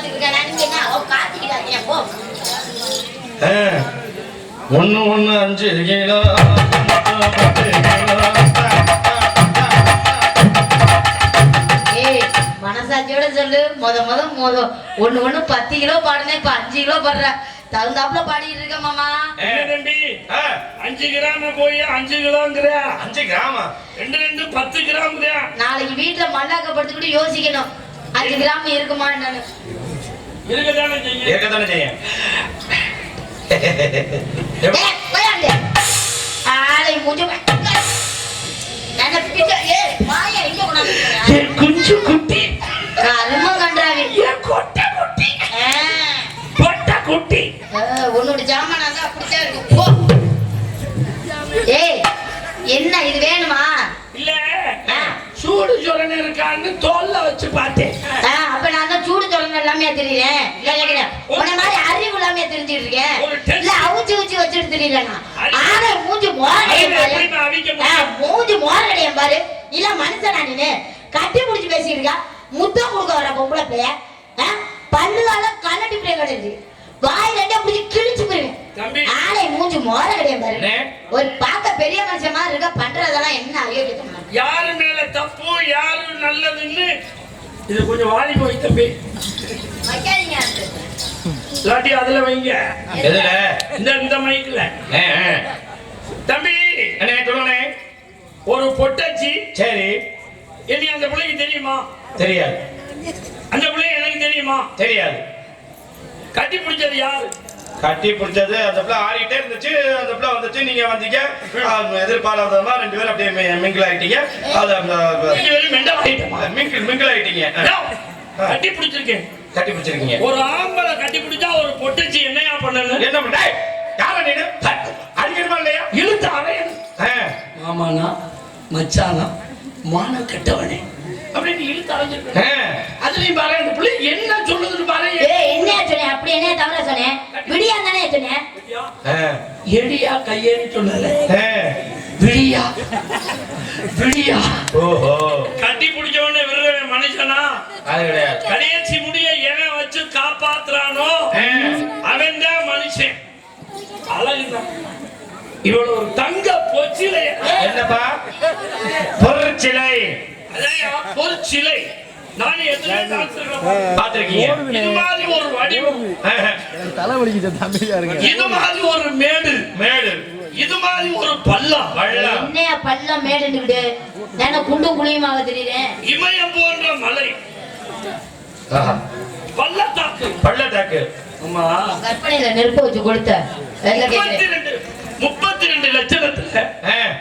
பாத்துட்டு இருக்கேன். நான் நீங்க என்ன காத்திக்கிட்டாங்க போ. 1 1 5 கிலோ மனசாட்சியோட சொல்லு. முத 1 1 10 கிலோ பாடுனே, இப்ப 5 கிலோ பாடுற தகுந்தாப்புல பாடிட்டு இருக்க மாமா. தம்பி 5 கிராம் போய் 5 கிலோங்கிற 5 கிராமா 2 10 கிராம். நாளைக்கு வீட்டுல மல்லாக்கப்படுத்திக்கிட்டு யோசிக்கணும் 5 கிராம் இருக்குமா என்னன்னு. இருக்கதானே செய்யும். ஆளை மூஞ்ச குஞ்சு குட்டி கரும கண்டாவி கொட்டை குட்டி கொட்டை குட்டி உன்னோட ஜாமான் அப்படித்தான் இருக்கு போ. ஏய் என்ன இது வேணுமா? இல்ல சூடு சொரணை இருக்கான்னு தோல்ல வச்சு பார்த்தேன். அப்ப நான் தான் சூடு சொரணை எல்லாமே தெரியுறேன். உன்ன மாதிரி அறிவு எல்லாமே தெரிஞ்சுட்டு இருக்கேன். இல்ல அவுச்சி ஊச்சி வச்சுட்டு தெரியலண்ணா. ஆனா மூஞ்சி மோரடையம் பாரு. இல்ல மனுஷனா நீனு கட்டி முடிச்சு பேசிருக்கா. முத்தம் கொடுக்க வர பொம்பளை பிள்ளைய பல்லுகால கல்லட்டி பிள்ளை கிடையாது. வாய் ரெண்டா பிடிச்சி கிழிச்சு போயிருவேன். ஆளை மூஞ்சி மோரடையம் பாரு. ஒரு பார்க்க பெரிய மனுஷன் மாதிரி இருக்க, பண்றதெல்லாம் என்ன அயோக்கியம். யாரு மேல தப்பு யாரு நல்லதுன்னு இது கொஞ்சம் வாலி போய் தம்பி வைக்காதீங்க. லாட்டி அதுல வைங்க. எதுல? இந்த மைக்ல. தம்பி என்ன சொல்லுனே? ஒரு பொட்டச்சி. சரி. இனி அந்த பிள்ளைக்கு தெரியுமா? தெரியாது. அந்த பிள்ளை எனக்கு தெரியுமா? தெரியாது. கட்டி பிடிச்சது யாரு? கட்டி பிடிச்சது அந்த பிள்ளை ஆடிட்டே இருந்துச்சு. அந்த பிள்ளை வந்துச்சு, நீங்க வந்தீங்க. எதிர்பாராதமா 2 பேரும் அப்படியே மிங்கிள் ஆயிட்டீங்க. அது 2 பேரும் மெண்டல் ஆயிட்டோமா? மிங்கிள் ஆயிட்டீங்க. கட்டி பிடிச்சிருக்கேன். கட்டி பிடிச்சிருக்கீங்க. ஒரு ஆம்பளை கட்டி பிடிச்சா ஒரு பொட்டச்சி என்னையா பண்ணணும்? என்ன பண்ண? யார நீனு? அடிக்கணுமா இல்லையா? இழுத்து அறையணும். ஆமாண்ணா மச்சானா மான கெட்டவனே அப்படின்னு இழுத்து அரைஞ்சிருக்க. அதுலயும் பாரு அந்த பிள்ளை என்ன சொல்லுதுன்னு பாரு. என்ன சொன்னேன்? அப்படி என்ன தவிர சொன்னேன்? விடியா தானே சொன்னேன். எடியா கையேன்னு சொல்லல. விடியா விடியா. ஓஹோ. கட்டி பிடிச்சவனே விடுற மனுஷனா? அது கிடையாது. கடைசி முடிய எவன் வச்சு காப்பாத்துறானோ அவன் தான் மனுஷன். அழகுதான். இவ்வளவு ஒரு தங்க பொச்சிலை. என்னப்பா? பொற்சிலை. அதான் பொற்சிலை. நான் பாத்திருக்கீங்க. இது மாதிரி ஒரு வடிவம், இது மாதிரி ஒரு மேடு, இது மாதிரி ஒரு பள்ளம். என்னையா பள்ளம் மேடுன்னுக்கிட்டு நான் குண்டும் குழியுமாக தெரியுறேன். இமயம் போன்ற மலை, பள்ளத்தாக்கு. ஆமா, கற்பனையில நெருப்பு வச்சு கொடுத்த 32 லட்சணத்துல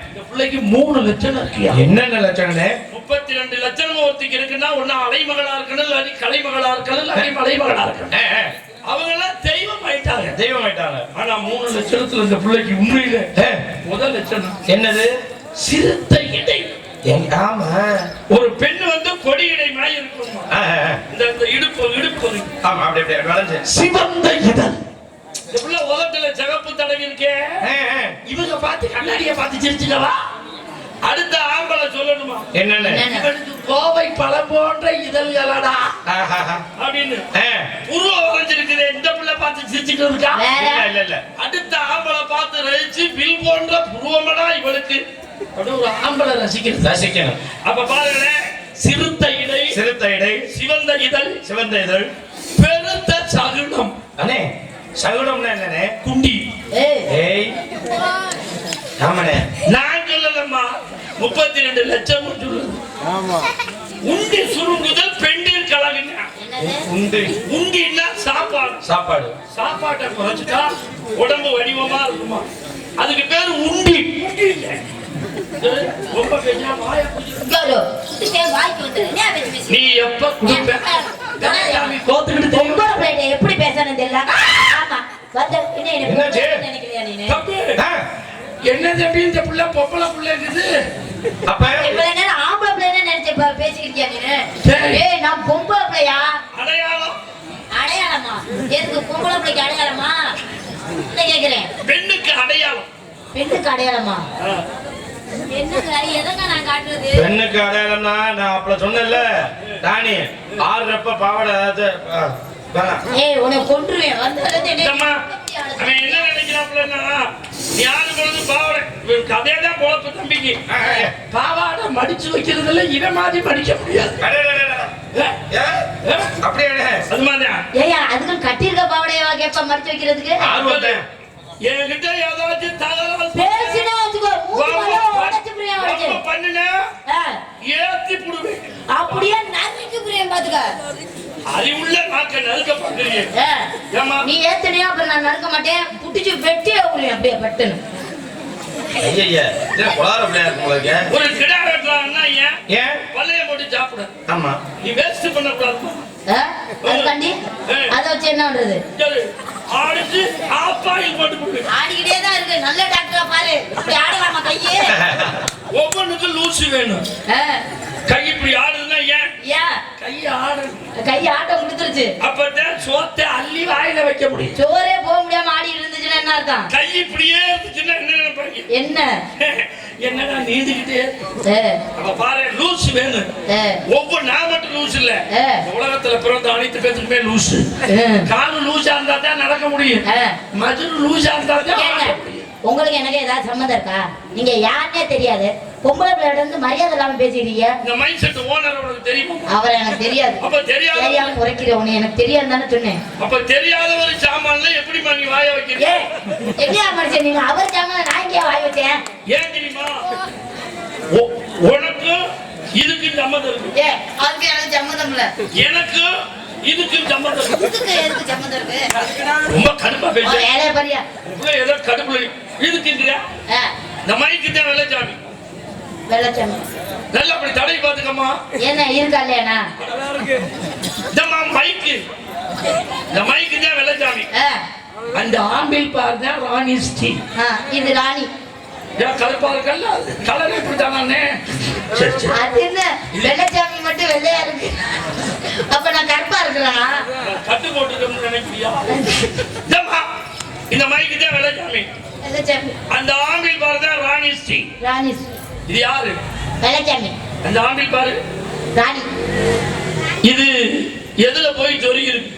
இந்த பிள்ளைக்கு 3 லட்சணம் இருக்கியா? என்னென்ன லட்சணம்? 32 லட்சணம் ஒருத்திக்கு இருக்குன்னா ஒண்ணு அலைமகளா இருக்கணும், இல்லாட்டி கலைமகளா இருக்கணும், இல்லாட்டி மலைமகளா இருக்கணும். அவங்க எல்லாம் தெய்வம் ஆயிட்டாங்க. ஆனா 3 லட்சணத்துல இந்த பிள்ளைக்கு உண்மையில முதல் லட்சணம் என்னது? சிறுத்த இடை. ஆமா, ஒரு பெண் வந்து கொடி இடை மாதிரி இருக்கும். இந்த இடுப்பு ஆமா, அப்படியே வளைஞ்சு சிவந்த இதழ். இந்த புள்ள உதட்டுல சிவப்பு தடவி இருக்கே. இவங்க பார்த்து கண்ணாடிய பார்த்து சிரிச்சுக்கவா? அடுத்த ஆம்பளை சொல்லணுமா? என்னன்னு? இவனுக்கு கோவை பழம் போன்ற இதழ்களடா அப்படின்னு உருவம் வரைஞ்சிருக்குது. இந்த புள்ள பார்த்து சிரிச்சுட்டு இருக்கா? இல்ல. அடுத்த ஆம்பளை பார்த்து ரசிச்சு வில் போன்ற புருவமடா இவளுக்கு அப்படி ஒரு ஆம்பளை ரசிக்கணும். அப்ப பாருங்களேன், சிறுத்த இடை, சிவந்த இதழ், பெருத்த சகுனம். அண்ணே, சகுனம்னா என்னண்ணே? குண்டி. ஏய் ஆமாண்ணே, நான் சொல்லலம்மா, 32 லட்சம் சொல்லுது. ஆமா, உண்டி சுருங்குதல் பெண்டில் கலகுனா. உண்டின்னா சாப்பாட்டை குறைச்சிட்டா உடம்பு வடிவமா இருக்குமா, அதுக்கு பேரு உண்டி. ரொம்ப நீ எப்ப குடும்ப எப்படி பேசணும் தெரியல. என்ன தம்பி இந்த புள்ள பொம்பளை புள்ள இருக்குது? அப்ப ஆம்பளை பிள்ளை நினைச்சு பேசிக்கிட்டியா நீ? நான் பொம்பளை பிள்ளையா? அடையாளமா? எதுக்கு பொம்பளை பிள்ளைக்கு அடையாளமா கேக்குறேன். பெண்ணுக்கு அடையாளமா? பெண்ணுக்கு அடையாளம்னா நான் அப்ப சொன்னேன்ல ராணி, 6 பாவாடை ஏய் உன்னை கொன்றுவேன் வந்தாலே அம்மா, அவன் என்ன நினைக்கிறாப்புலன்னா நீ ஆளு பொழுது பாவாடை அதே தான் போலப்பு தம்பிக்கு பாவாடை மடிச்சு வைக்கிறதுல இவன் மாதிரி மடிக்க முடியாது அது மாதிரியா ஏயா அதுக்கு கட்டியிருக்க பாவடையா கேப்ப மடிச்சு வைக்கிறதுக்கு என்கிட்ட ஏதாச்சும் தகவல் பேசினா வச்சுக்கோ உடைச்சு புரியா உடைச்சு பண்ணுன ஏத்தி புடுவேன் அப்படியே நறுக்கி புரியா பாத்துக்க அறிவுள்ள நாக்க நறுக்க பாக்குறீங்க நீ ஏத்தனையா அப்புறம் நான் நறுக்க மாட்டேன் புட்டிச்சு வெட்டியே விடுவேன் அப்படியே பட்டுன்னு ஒரு கிடா வெட்டுறான்னா ஏன் பள்ளைய போட்டு சாப்பிட ஆமா நீ வேஸ்ட் பண்ண கூடாது அதுக்காண்டி அதை வச்சு என்ன பண்றது ஆடிச்சு ஆப்பாயில் போட்டு போடு ஆடிக்கிட்டே தான் இருக்கு நல்ல டாக்டரா பாரு இப்படி ஆடலாமா கையே ஒவ்வொன்றுக்கும் லூசு வேணும் கை இப்படி ஆடுதுன்னா ஏன் கை ஆட்ட முடிச்சிருச்சு அப்பதான் சோத்தை அள்ளி வாயில வைக்க முடியும் சோறே போக முடியாம ஆடி இருந்துச்சுன்னா என்ன அர்த்தம் கை இப்படியே இருந்துச்சுன்னா என்ன நினைப்பாங்க என்ன என்னடா நீந்துக்கிட்டே அப்ப பாரு லூஸ் வேணும் ஒவ்வொரு நான் மட்டும் லூஸ் இல்ல உலகத்துல பிறந்த அனைத்து பேருக்குமே லூஸ் காலு லூஸா இருந்தா தான் நடக்க முடியும் மதுரை லூஸா இருந்தா தான் உங்களுக்கு எனக்கு ஏதாவது சம்மந்தம் இருக்கா நீங்க யாருன்னே தெரியாது பொம்பளை பிள்ளையோட வந்து மரியாதை இல்லாம பேசிக்கிறீங்க இந்த மைண்ட் செட் ஓனர் உனக்கு தெரியுமா அவர் எனக்கு தெரியாது அப்ப தெரியாம குறைக்கிற உன்னை எனக்கு தெரியாது தானே சொன்னேன் அப்ப தெரியாத ஒரு சாமான்ல எப்படி நீ வாய வைக்கிறீங்க எங்கயா மனுஷன் நீங்க அவர் சாமான நான் எங்கயா வாய வச்சேன் ஏன் தெரியுமா உனக்கு இதுக்கு சம்மந்தம் இருக்கு அதுக்கு எனக்கு சம்மந்தம் இல்ல எனக்கு இதுக்கு சம்மந்தம் இதுக்கு எதுக்கு சம்மந்தம் இருக்கு ரொம்ப கடுப்பா பேச வேலைய பாரியா ஏதோ கடுப்புல இதுக்கு இந்த மைக்கு தான் வெள்ளச்சாமி வெள்ளச்சாமி நல்லா அப்படி தடை பாத்துக்கம்மா என்ன இருக்கா இல்லையாண்ணா இந்தம்மா மைக்கு இந்த மைக்கு தான் வெள்ளச்சாமி அந்த ஆம்பிள் பார் தான் ராணி ஸ்ரீ இது ராணி கருப்பா இருக்கல்ல கலர் எப்படி தானே அது என்ன வெள்ளச்சாமி மட்டும் வெள்ளையா இருக்கு அப்ப நான் கருப்பா இருக்கிறேன் கட்டு போட்டு நினைக்கிறியா இந்த மைக்கு தான் வெள்ளச்சாமி அந்த ஆம்பிள் பாரு தான் ராணி ஸ்ரீ ராணி இது யாரு வெள்ளச்சாமி அந்த ஆம்பிள் பாரு ராணி இது எதுல போய் சொருகி இருக்கு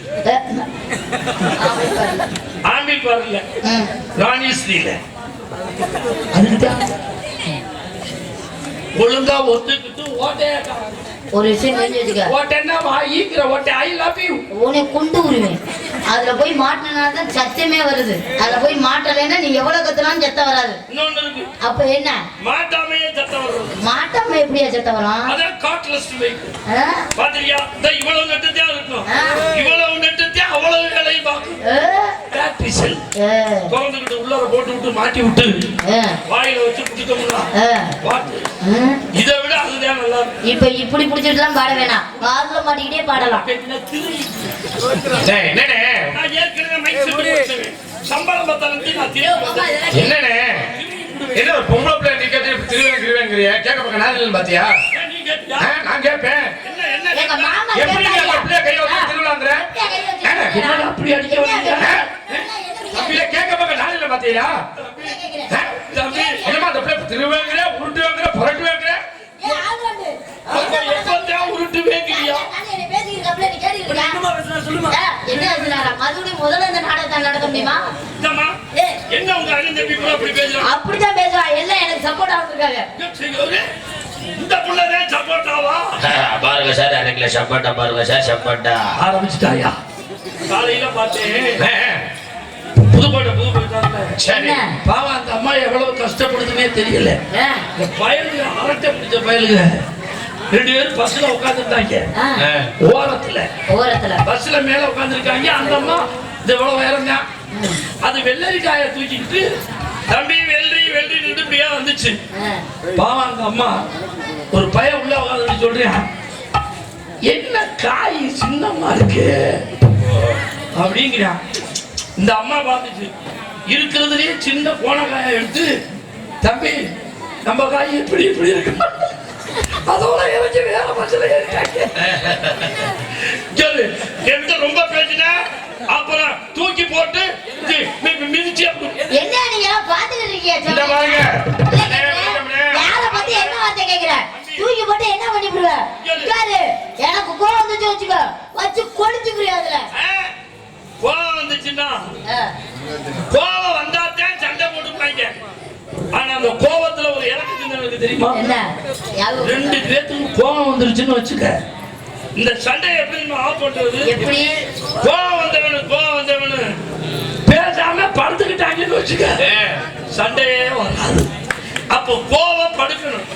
ஆம்பிள் பாரு இல்ல ராணி ஸ்ரீல ஒழுங்கா ஒத்துக்கிட்டு ஓட்டைய ஒரு விஷயம் தெரிஞ்சு வச்சுக்க ஓட்டன்னா வாயிக்கிற ஓட்டை ஐ லவ் யூ உன்னை கொண்டு விடுவேன் அதுல போய் மாட்டினாதான் சத்தமே வருது அதுல போய் மாட்டலைன்னா நீ எவ்வளவு கத்துனாலும் சத்தம் வராது இன்னொன்னு இருக்கு அப்ப என்ன மாட்டாமையே சத்தம் வரும் மாட்டாம எப்படியா சத்தம் வரும் அதான் காட்லெஸ் வெயிட் பாத்தியா இவ்வளவு நெட்டத்தே இருக்கும் இவ்வளவு நெட்டத்தே அவ்வளவு வேலையை பார்க்கும் பிராக்டிசல் திறந்துக்கிட்டு உள்ளார போட்டு விட்டு மாட்டி விட்டு வாயில வச்சு குடிக்கணும்னா இதை விட அதுதான் நல்லா இருக்கும் இப்ப இப்படி புடிச்சிட்டுலாம் பாட வேணாம் காதுல மாட்டிக்கிட்டே பாடலாம் நான் ஏற்கனவே மைக் செட் சம்பளம் பத்தாலும் நான் என்னண்ணே என்ன ஒரு பொம்பளை பிள்ளை நீ கேட்டு திருவேங்கிறியா கேட்க பக்கம் நான் பாத்தியா நான் கேட்பேன் எங்க மாமா எப்படி பிள்ளை கையை வச்சு திருவிழாங்கிற அப்படி அடிக்க அப்படியே கேட்க பக்கம் நான் இல்ல பாத்தியா என்னமா அந்த பிள்ளை திருவேங்கிற உருட்டு வாங்குற புரட்டு வாங்குற உருட்டு வேங்கிறியா முதல்ல இந்த நாடகத்தை நடக்க முடியுமா என்ன உங்க அண்ணன் தம்பி அப்படி பேசுறாங்க அப்படிதான் பேசுவா எல்லாம் எனக்கு சப்போர்ட் ஆகிருக்காங்க இந்த புள்ளதே சப்போர்ட்டாவா பாருங்க சார் எனக்குல சப்போர்ட்டா பாருங்க சார் சப்போர்ட்டா ஆரம்பிச்சிட்டாயா காலையில பார்த்தேன் புதுக்கோட்டை சரி பாவம் அந்த அம்மா எவ்வளவு கஷ்டப்படுதுன்னே தெரியல இந்த பயலுங்க அரட்டை பிடிச்ச பயலுங்க 2 பேரும் பஸ்ல உட்காந்துருந்தாங்க ஓரத்துல பஸ்ல மேல உட்காந்துருக்காங்க அந்த அம்மா இந்த எவ்வளவு உயரம் தான் அது வெள்ளரிக்காய தூக்கிட்டு தம்பி வெள்ளரி வெள்ளரி நின்று இப்படியா வந்துச்சு பாவம் அந்த அம்மா ஒரு பையன் உள்ள உட்காந்து சொல்றேன் என்ன காய் சின்னமா இருக்கு அப்படிங்கிறான் இந்த அம்மா பார்த்துச்சு இருக்கிறதுலயே சின்ன கோணக்காயை எடுத்து தம்பி நம்ம காய் எப்படி இப்படி இருக்கு அதோட இறங்கி வேற பஸ்ல ஏறிட்டாங்க சொல்லு என்கிட்ட ரொம்ப பேசினா அப்புறம் தூக்கி போட்டு மிதிச்சு என்ன நீங்க பாத்துக்கிட்டு இருக்கீங்க இந்த பாருங்க யார பத்தி என்ன வார்த்தை கேக்குற தூக்கி போட்டு என்ன பண்ணி விடுவ எனக்கு கோவம் வந்துச்சு வச்சுக்கோ வச்சு கொளுத்தி புரியாதுல கோவம் வந்துச்சுன்னா ஆ. கோவம் வந்தாத்தான் சண்டை போட்டுப்பாங்க. ஆனா அந்த கோவத்துல ஒரு இறக்கு தின்னலுக்கு தெரியுமா? என்ன யாரு ரெண்டு பேத்துக்கு கோவம் வந்துருச்சுன்னு வச்சுக்க, இந்த சண்டையை எப்படி நம்ம ஆஃப் பண்றது? எப்படி கோவம் வந்தவனு பேசாம படுத்துக்கிட்டாங்கன்னு வச்சுக்க, சண்டையே வராது. அப்போ கோவம் படுக்கணும்.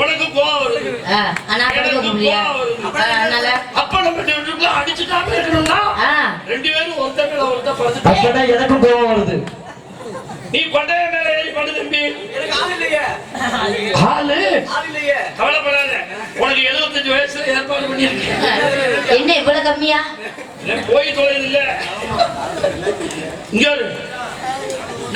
உனக்கு கோவம் வருது, ஆ, ஆனா எனக்கு படுக்க முடியல. கோவம் வருது. அதனால அப்ப நம்ம ரெண்டுக்குள்ள அடிச்சுக்காம இருக்கணும்னா ஆ, ரெண்டு பேரும் ஒருத்தர் மேல ஒருத்தர் படுத்து. அப்பதான் எனக்கும் கோவம் வருது. நீ கொண்டைய மேல ஏறி படு தம்பி. எனக்கு ஆள் இல்லையே. ஆளு ஆள் இல்லையே. கவலைப்படாத, உனக்கு 75 வயசுல ஏற்பாடு பண்ணிருக்கேன். என்ன இவ்வளவு கம்மியா? போய் தொலைது இல்ல. இங்க வரு.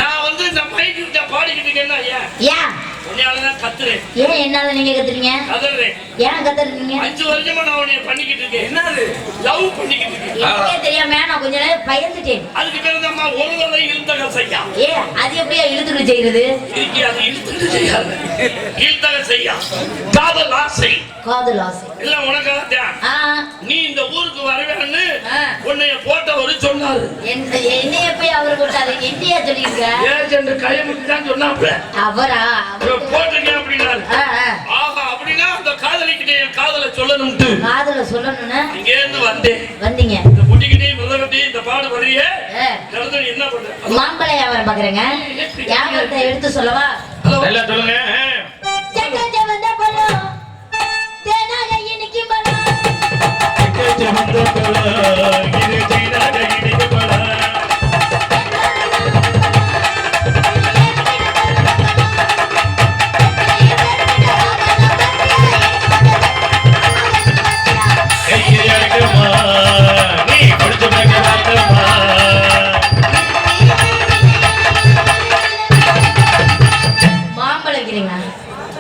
நான் வந்து இந்த மைக்கு கிட்ட பாடிக்கிட்டு இருக்கேன்னா ஏன் ஏன் உன்னையாலதான் கத்துறேன். ஏன் என்னால நீங்க கத்துறீங்க? கதறேன். ஏன் கத்துறீங்க? 5 வருஷமா நான் உன்னைய பண்ணிக்கிட்டு இருக்கேன். என்னது லவ் பண்ணிக்கிட்டு இருக்கேன். எனக்கே தெரியாம நான் கொஞ்ச நேரம் பயந்துட்டேன். அதுக்கு பேரு தான் ஒரு தலை இழுத்தக செய்யா. ஏ அது எப்படியா இழுத்துட்டு செய்யறது? இருக்கி அது இழுத்துட்டு செய்யாது. இழுத்தக செய்யா. காதல் ஆசை. காதல் ஆசை இல்ல உனக்காக தான். ஆ, நீ இந்த ஊருக்கு வருவேன்னு ஆ. உன்னைய போட்டவரு சொன்னாரு. என்னைய போய் அவரு போட்டாரு. என்னையா சொல்லிருக்க? ஏஜென்ட் கையமுத்தி தான் சொன்னாப்ல. அவரா? போட்டிருக்கேன் அப்படின்னாரு. ஆ, ஆ. ஆஹா, அப்படின்னா அந்த காதலிக்கிட்டே என் காதலை சொல்லணும்ட்டு காதல சொல்லணும்னு இங்க இருந்து வந்தேன். வந்தீங்க. இந்த குட்டிக்கிட்டே முதலகட்டி இந்த பாடு வரையே ஆ, நடந்து நீ என்ன பண்ற? மாம்பழ வியாபாரம் பாக்குறேங்க. வியாபாரத்தை எடுத்து சொல்லவா? ஹலோ, எல்லாம் சொல்லுங்க. செக்கச்ச வந்த பழம் தேனாக இனிக்கும் பழம். மாம்பழம் விக்கிறீங்களா?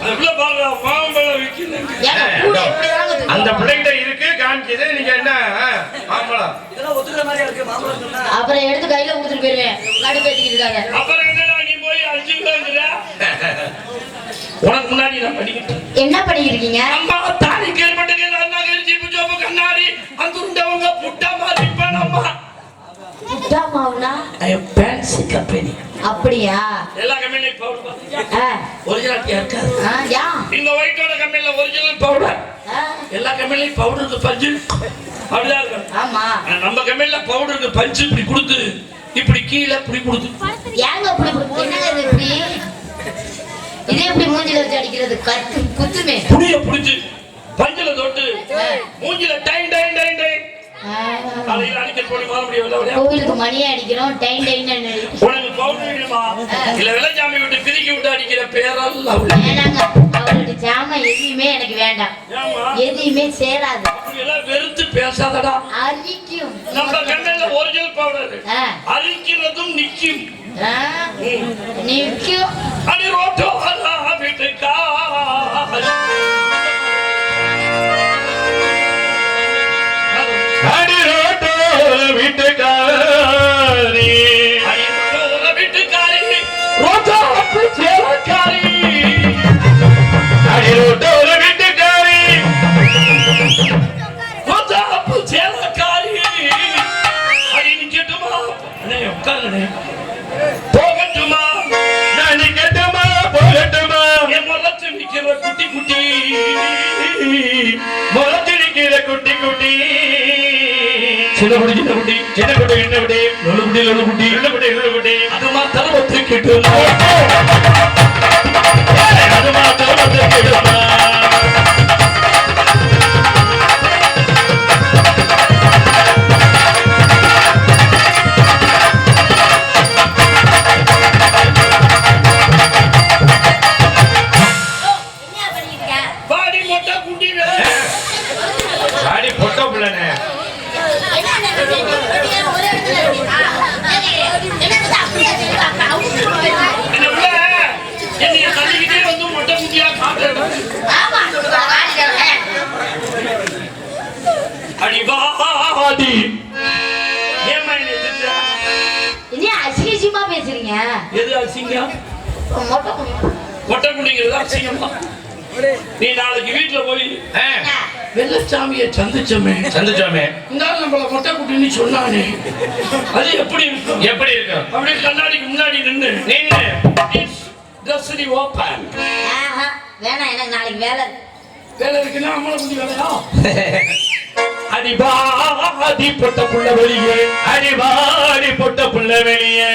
அதுக்குள்ள பாருடா, மாம்பழம் விக்குது. ஏங்க கூட எப்படி வாங்க அந்த பிள்ளைகிட்ட இருக்கு காமிக்குது. நீங்க என்ன மாம்பழம் இதெல்லாம் ஒத்துக்கிற மாதிரியா இருக்கு மாம்பழம் சொன்னா. அப்புறம் எடுத்து கையில கொடுத்துட்டு போயிருவேன். கடுப்பேத்திக்கிட்டு இருக்காங்க. அப்புறம் என்னடா நீ போய் 5 கிலோங்கிற? உனக்கு முன்னாடி நான் படிக்கிட்டேன். என்ன பண்ணிருக்கீங்க? அம்மா தாடி கேள்விப்பட்டேன். அண்ணா கரிச்சி புஜோபு கண்ணாடி அந்த உண்டவங்க புட்டா மாதிரி பண்ணம்மா. புட்டா மாவுனா ஃபேன்சி கம்பெனி. அப்படியா? எல்லா கம்பெனியும் பவுடர் பாத்தீங்க. ஆ, ஒரிஜினாலிட்டியா இருக்காது. ஆ, யா இந்த ஒயிட்டோட கம்பெனில ஒரிஜினல் பவுடர். ஆ, எல்லா கம்பெனிலையும் பவுடருக்கு பஞ்சு அப்படிதான் இருக்கும். ஆமா. ஆனா நம்ம கம்பெனில பவுடருக்கு பஞ்சு இப்படி கொடுத்து இப்படி கீழே இப்படி கொடுத்து. ஏங்க இப்படி என்னங்க இது இப்படி? இது எப்படி மூஞ்சில வச்சு அடிக்கிறது? கத்து குத்துமே. புடிய புடிச்சு பஞ்சுல தொட்டு மூஞ்சில டைம் டைம் டைம் டைம் ஆ, காலையில அடிக்கல் போடி மாற முடியல. கோவிலுக்கு மணியே அடிக்கிறோம். டைம் டைம் உனக்கு பவுடர் வேணுமா? இல்ல வெள்ளச்சாமி விட்டு பிரிக்கி விட்டு அடிக்கிற பேரல்ல வேணாங்க. அவருடைய ஜாமான் எதுவுமே எனக்கு வேண்டாம். ஏமா எதையுமே சேராது. எல்லாம் வெறுத்து பேசாதடா. அரிக்கும். நம்ம கண்ணில ஒரிஜினல் பவுடர் ஆ, அரிக்கிறதும் நிக்கும். ஆ, நிக்கும். அடி ரோட்டோ வீட்டுக்கா வீட்டுக்காரி வீட்டுக்காரி ரோட்டோ சேலக்காரி வீட்டுக்காரி ரோட்டோ சேலக்காரி. அடி நிக்கட்டுமா? உட்காருங்க. போகட்டுமா? நான் நிக்கட்டுமா போகட்டுமா? என் முறைச்சு நிக்கிற குட்டி குட்டி முளைச்சு நிக்கிற குட்டி குட்டி சின்ன குட்டி சின்ன குட்டி சின்ன குட்டி என்ன குட்டி லொல்லு குட்டி லொல்லு குட்டி சின்ன குட்டி என்ன குட்டி அது மாத்திரம் ஒத்துக்கிட்டு அது மாத்திரம் வந்துக்கிடுமா? என்ன பண்ணிருக்க? பாடி மொட்டை குட்டி சாடி பொட்ட பிள்ளைனே. என்ன நினைக்கிறீங்க? ஒரே இடத்துல இருக்கீங்களா? என்ன அப்படியே சொல்லுவாங்க. அவங்க என்ன உள்ள என்னைய தள்ளிக்கிட்டே வந்து மொட்டை குட்டியா காட்டுறது. ஆமா வாடிங்க. அடி வாடி ஏமா என்ன எதிர்த்தா? இனி அசிங்கமா பேசுறீங்க. எது அசிங்கம்? மொட்டை குடி. மொட்டை குடிங்கிறது அசிங்கமா? நீ நாளைக்கு வீட்டுல போய் வெள்ளச்சாமியை சந்திச்சோமே இந்த ஆள் நம்மள மொட்டை குட்டின்னு சொன்னானே அது எப்படி இருக்கும் அப்படியே கண்ணாடிக்கு முன்னாடி நின்று ட்ரெஸ் ஓப்பன் ஆஹா, வேணாம் எனக்கு நாளைக்கு வேலை இருக்கு. வேலை இருக்குன்னா அம்மளை குட்டி வேலையா அடிபாடி பொட்ட புள்ள வெளியே அடிவாடி பொட்ட புள்ள வெளியே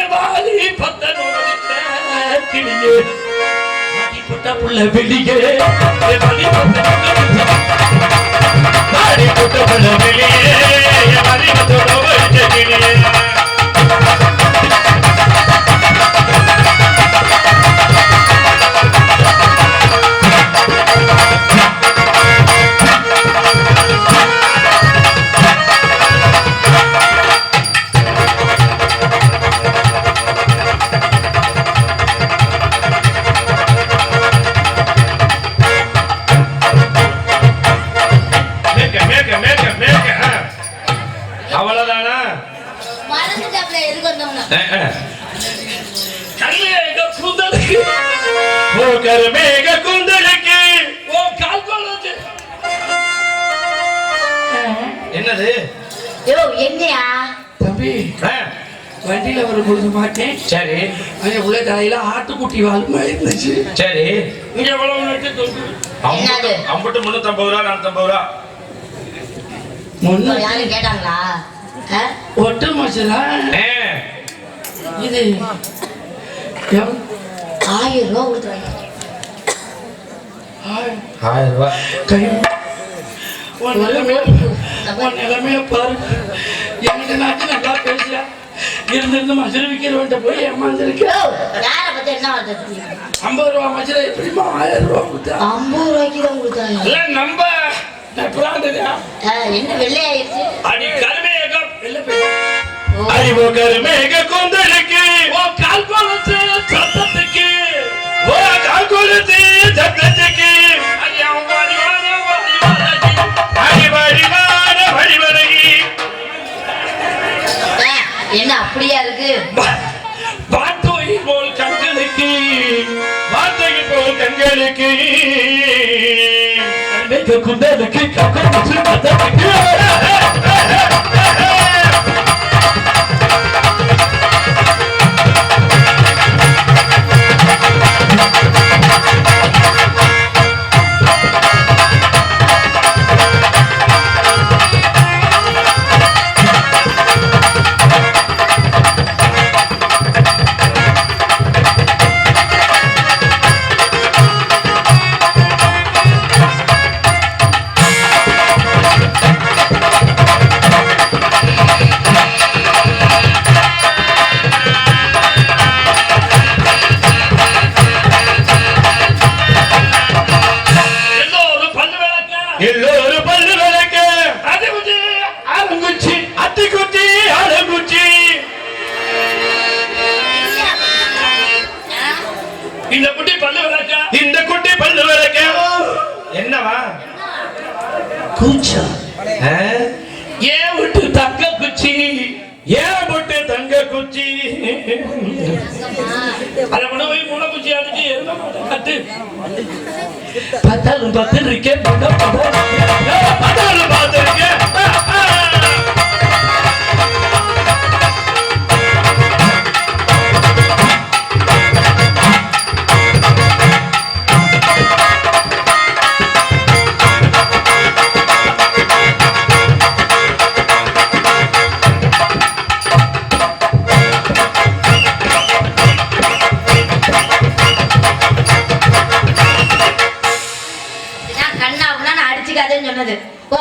எவாலி பத்தனோட கிளியே அடி பொட்ட புள்ள வெளியே எவாலி அடி பொட்ட புள்ள வெளியே அடி பொட்ட புள்ள வெளியே அவ்வளவுதானா மறந்துட்டாப்ல எதுக்கு வந்தோம்னா கல்லேக குந்தலுக்கு ஓ கருமேக குந்தலுக்கு ஓ கால்கோலத்து என்னது யோ என்னையா தம்பி வண்டியில வரும்பொழுது மாட்டேன் சரி அங்கே உள்ள தலையில ஆட்டுக்குட்டி வாழ்மா இருந்துச்சு சரி இங்க எவ்வளவு நட்டு தொங்கு என்னது? அம்புட்டு 350 ரூபா 450 ரூபா முன்ன யாரும் கேட்டாங்களா ஒட்டு மச்சலா இது 1000 ரூபா கொடுத்து வாங்கி 1000 ரூபா கை உன் நிலைமைய பாரு என்கிட்ட நாட்டு நல்லா பேசுறா இருந்து மசுரை விற்கிறவன்ட்ட போய் ஏமாந்துருக்கு யார பத்தி என்ன வார்த்தை 50 ரூபா மசுரை எப்படிமா 1000 ரூபா கொடுத்தா 50 ரூபாய்க்கு தான் கொடுத்தாங்க இல்ல நம்ம என்ன வெள்ளை ஆயிடுச்சு அடி கருமேகம் வெள்ள போய் அறிவோ கருமேக குந்தலுக்கு ஓ கால்கோலத்து சத்தத்துக்கு ஓ கால்கோலத்து சத்தத்துக்கு அடிவாடிவான வழிவரகி என்ன அப்படியா இருக்கு பாட்டோய் போல் கண்களுக்கு வார்த்தை போல் கண்களுக்கு குந்தலுக்கு சத்தத்துக்கு எல்லோரும் பல்லு விளக்க அது குச்சி ஆலங்குச்சி அத்தி குச்சி ஆலங்குச்சி இந்த குட்டி பல்லு விளக்க இந்த குட்டி பல்லு விளக்க என்னவா கூச்சா ஏன் விட்டு தங்க குச்சி ஏன் விட்டு தங்க குச்சி அதை கொண்டு போய் மூளை குச்சி அடிச்சு எருமை மாட்டை கட்டு பத்தாலும் பத்து இருக்கேன் பத்தாலும் பார்த்திருக்கேன் சொன்னது ஓ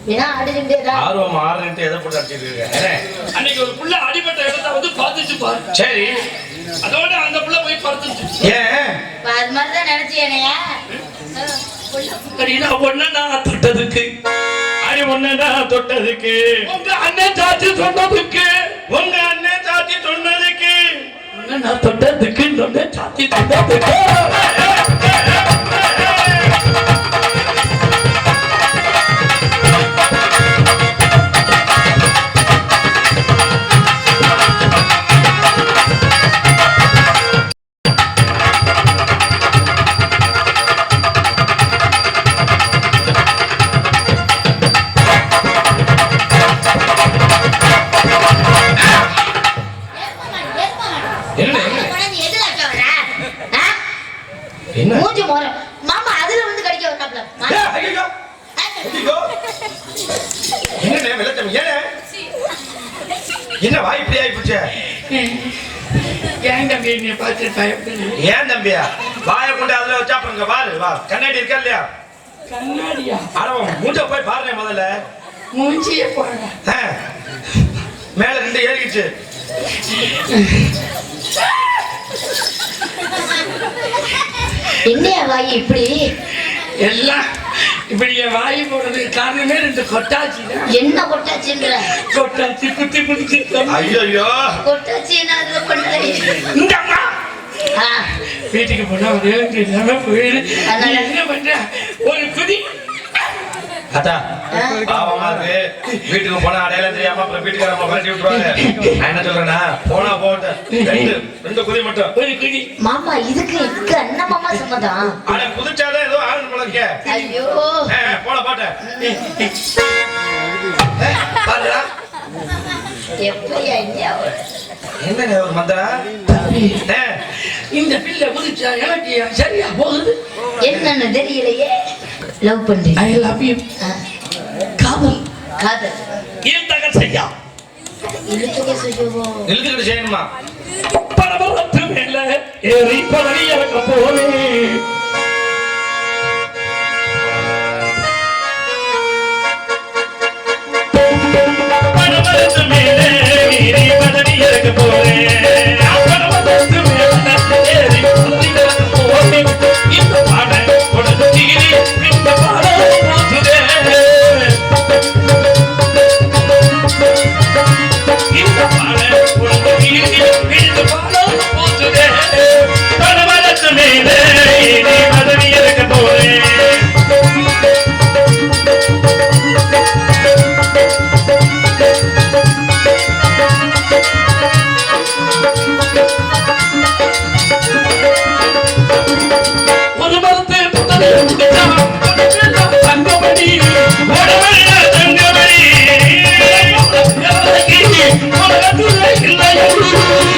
ஏன்னா அடிச்சுட்டே ஆர்வம் ஆறுன்ட்டு எதை போட்டு அடிச்சிட்டு இருக்க அன்னைக்கு ஒரு புள்ள அடிபட்ட இடத்தை வந்து பார்த்துச்சு பாரு சரி அதோட அந்த புள்ள போய் பார்த்துச்சு ஏன் அது மாதிரி தான் நினைச்சியனையா நான் தொட்டதுக்கு அடி ஒன்னதான் தொட்டதுக்கு உங்க அண்ணன் சாட்சி சொன்னதுக்கு உங்க அண்ணன் சாட்சி சொன்னதுக்கு நான் தொட்டதுக்கு சாட்சி சொன்னதுக்கு என்ன? மூஞ்சி மோர மாமா அதுல வந்து கடிக்க வந்தாப்ல ஐயோ ஐயோ என்ன வெள்ளத்தம் ஏனே என்ன வாய் இப்படி ஆகி போச்சு ஏன் தம்பி நீ பார்த்து பயப்படுது ஏன் தம்பியா வாயை கொண்டு அதுல வச்சா அப்புறம் பாரு வா கண்ணாடி இருக்கா இல்லையா கண்ணாடியா ஆனா மூஞ்ச போய் பாருங்க முதல்ல மூஞ்சியே போட மேல 2 ஏறிடுச்சு என்னையா வாய் இப்படி எல்லாம் இப்படி என் வாய் போடுறதுக்கு காரணமே 2 கொட்டாச்சி தான் என்ன கொட்டாச்சுன்ற கொட்டாச்சி குத்தி குத்தி ஐயோ கொட்டாச்சு என்ன அதுல பண்றீ இந்த அம்மா வீட்டுக்கு போனா ஒரே இல்லாம போயிடு அதனால என்ன பண்ற ஒரு குதி அத்தா பாவமா இருக்கு வீட்டுக்கு போனா அடையாளம் தெரியாம அப்புறம் வீட்டுக்காரங்க விரட்டி விட்டுருவாங்க நான் என்ன சொல்றேன்னா போனா போகட்டும் 2 குதி மட்டும் ஒரு குதி மாமா இதுக்கு என்ன மாமா சம்மதம் அட புதுச்சாதான் ஏதோ ஆனந்த் போலக்க ஐயோ போல பாட்ட பாருடா எப்பயா என்ன ஒரு மந்தரா இந்த பிள்ளை புதுச்சா எனக்கு சரியா போகுது என்னன்னு தெரியலையே லவ் பண்றீங்க ஐ லவ் யூ காதல் காதல் இழுத்தக செய்யா இழுத்துக்க செய்யவோ இழுத்துக்கிட்டு செய்யணுமா பரபரத்து மேல ஏறி பழனி இறக்க போலே பரபரத்து மேல ஏறி பழனி இறக்க போலே பரபரத்து மேல ஏறி பழனி இறக்க போலே இந்த பாட உனக்கு தீரி இந்த பாட போச்சுதே இந்த பாட உனக்கு தீரி இந்த பாட போச்சுதே பரபரத்து மேல ஏறி பழனி இறக்க போலே ஒரு மரத்தை புத்தனை தங்கமணி தங்கமணி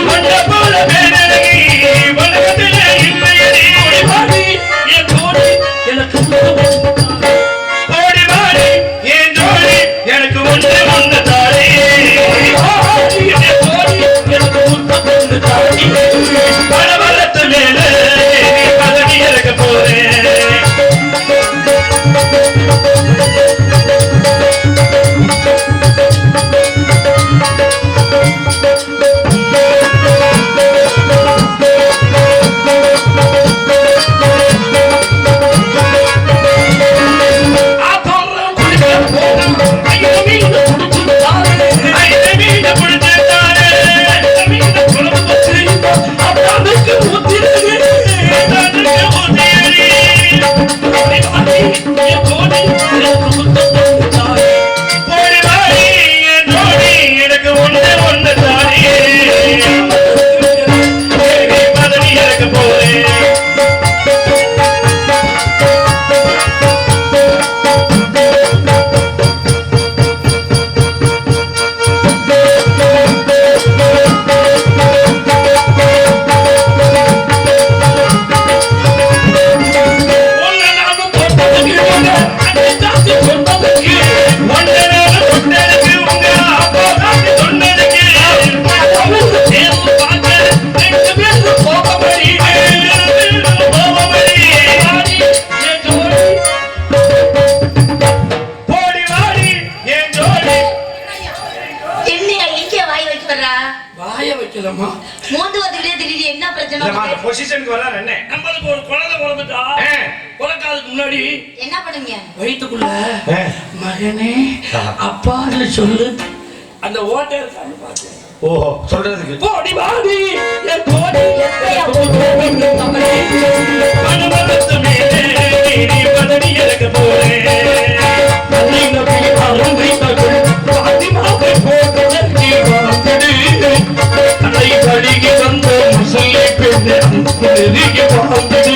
மண்ட போல பேரழகி வணக்கத்திலே இல்லையடி என் தோழி எனக்கு ஓடி வாடி என் தோழி எனக்கு ஒன்று தாடி என் தோழி எனக்கு ஒன்று தாடி பரவலத்து மேல பதவி இறக்க போறேன் எனக்கு ஒன்று தானே பதவி இறக்க போறேன் என்னையா இங்கே வாய் வச்சு வர்றா வாய வைக்கலாமா மூந்து வந்துட்டே திடீர்னு என்ன பிரச்சனை அந்த உனக்கு? பொசிஷனுக்கு வர என்ன நம்மளுக்கு ஒரு குழந்தை பிறந்துட்டா பிறக்காதுக்கு முன்னாடி என்ன பண்ணுங்க வயிற்றுக்குள்ள மகனே அப்பான்னு சொல்லு அந்த ஓட்டை இருக்கான்னு பார்த்தேன் ஓஹோ சொல்றதுக்கு போடி வாடி என் போடி எப்பயா மனமரத்து மேலே நீ பதவி இறக்க போறேன் தன்னை நம்பி அருமை தகுள் பாத்திமாவை போட்டதற்கு வாழ்ந்தது தன்னை கழுகி வந்த முசல்லை பெண்ணை அந்த நெருங்கி வாழ்ந்தது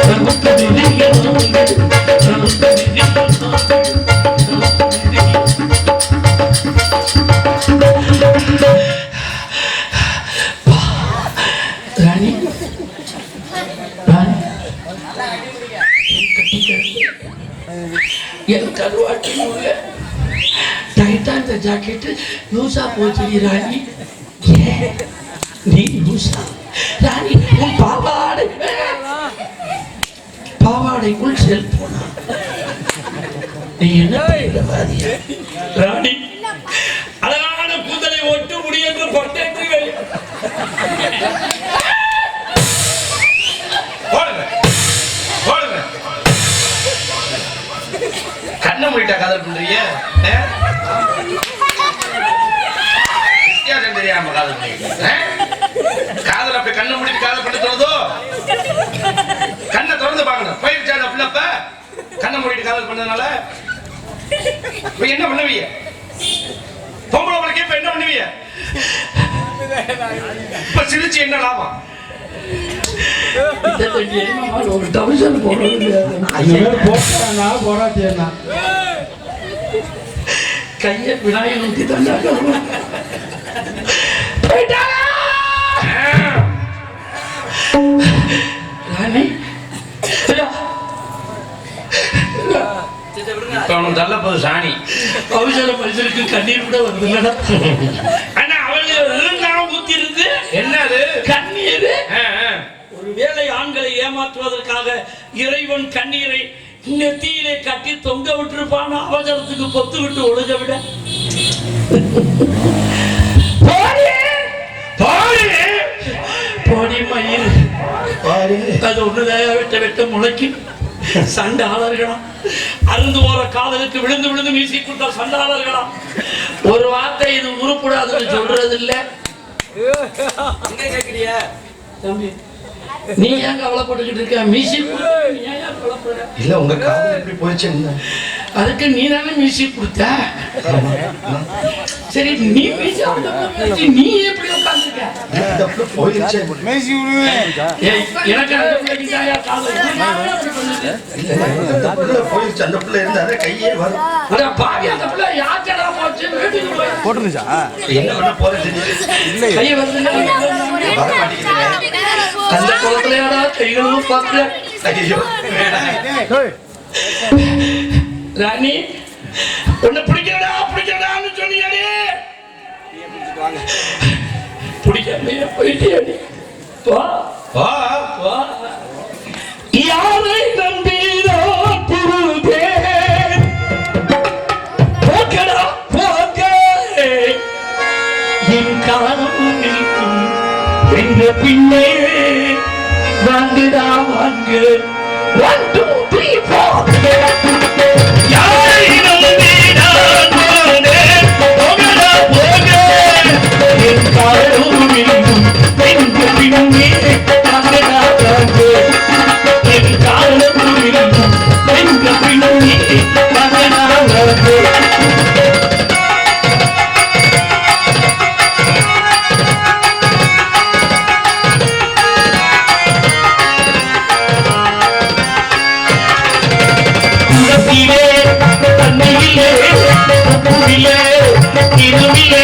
நமக்கு நெருங்கி வாழ்ந்தது நமக்கு நெருங்கி வாழ்ந்தது ராணி ராணி என் கருவாட்டி உள்ள டைட்டா இந்த ஜாக்கெட்டு லூசா போச்சு ராணி. ஏன் நீ லூசா ராணி? உன் பாவாடைக்குள் செல்போனா? நீ என்ன பயிரவாதியா ராணி? அழகான கூந்தலை ஒட்டு முடியென்று பொட்டேற்றி வை. கண்ண மூடிட்டா காதல் பண்றீங்க? வித்தியாசம் தெரியாம காதல் பண்றீங்க. காதல் அப்படி கண்ண மூடிட்டு காதல் பண்ண தோணுதோ? கண்ணை திறந்து பார்க்கணும். போயிருச்சா அந்த பிள்ளப்ப கண்ண மூடிட்டு காதல் பண்ணதுனால இப்ப என்ன பண்ணுவீங்க? பொம்பளை உனக்கு இப்ப என்ன பண்ணுவீங்க? இப்ப சிரிச்சு என்ன லாபம்? ஒரு டவுசர் போராட்டா கையை விநாயகர் ஊத்தி ராணி தள்ளப்போது சாணி அவசர மனுஷனுக்கு கண்ணீர் கூட வருது இல்லடா. ஆனா அவங்க ஊத்தி இருக்கு என்னது கண்ணீர். ஒருவேளை ஆண்களை ஏமாற்றுவதற்காக இறைவன் கண்ணீரை நெத்தியிலே கட்டி தொங்க விட்டுருப்பான அவசரத்துக்கு பொத்து விட்டு ஒழுக விட. போடி மயில் அது ஒண்ணுதான் வெட்ட வெட்ட முளைக்கும். சண்டாளர்களா அருந்து போற காதலுக்கு விழுந்து விழுந்து மீசி கொடுத்த சண்டாளர்களா ஒரு வார்த்தை இது உருப்படாதுன்னு சொல்றது இல்ல. தம்பி நீ ஏன் கவலைப்பட்டுக்கிட்டு இருக்க? மீசி இல்ல உங்க காதல் எப்படி போயிடுச்சு? அதுக்கு நீ தானே மீசி கொடுத்த. சரி நீ மீசி நீ எப்படி உட்கார்ந்துருக்க? போயிடுச்சு எனக்கு போயிடுச்சு. அந்த பிள்ளை இருந்தா கையே வரும். பாவி அந்த பிள்ளை யாச்சடா போச்சு போட்டுருச்சா? என்ன பண்ண போறது? கையை வந்து அந்த குளத்துலயாடா கைகளும் பார்க்கல. ராணி உன்னை பிடிக்கடான்னு சொன்னியாடி, பிடிக்கலையே போயிட்டியாடி. யாரை நம்பிதோ புருதே போக்கடா போக்க என் காலம் நிற்கும் எங்க பின்னே வாங்குடா வாங்கு 1 2 3 4 யாரை நம்பிதோ புருதே போக்கடா போக்க என் காலம் நிற்கும் எங்க பின்னே வாங்குடா வாங்கு என் காலம் நிற்கும் எங்க பின்னே வாங்குடா வாங்கு. தன்னையிலே திருவிலே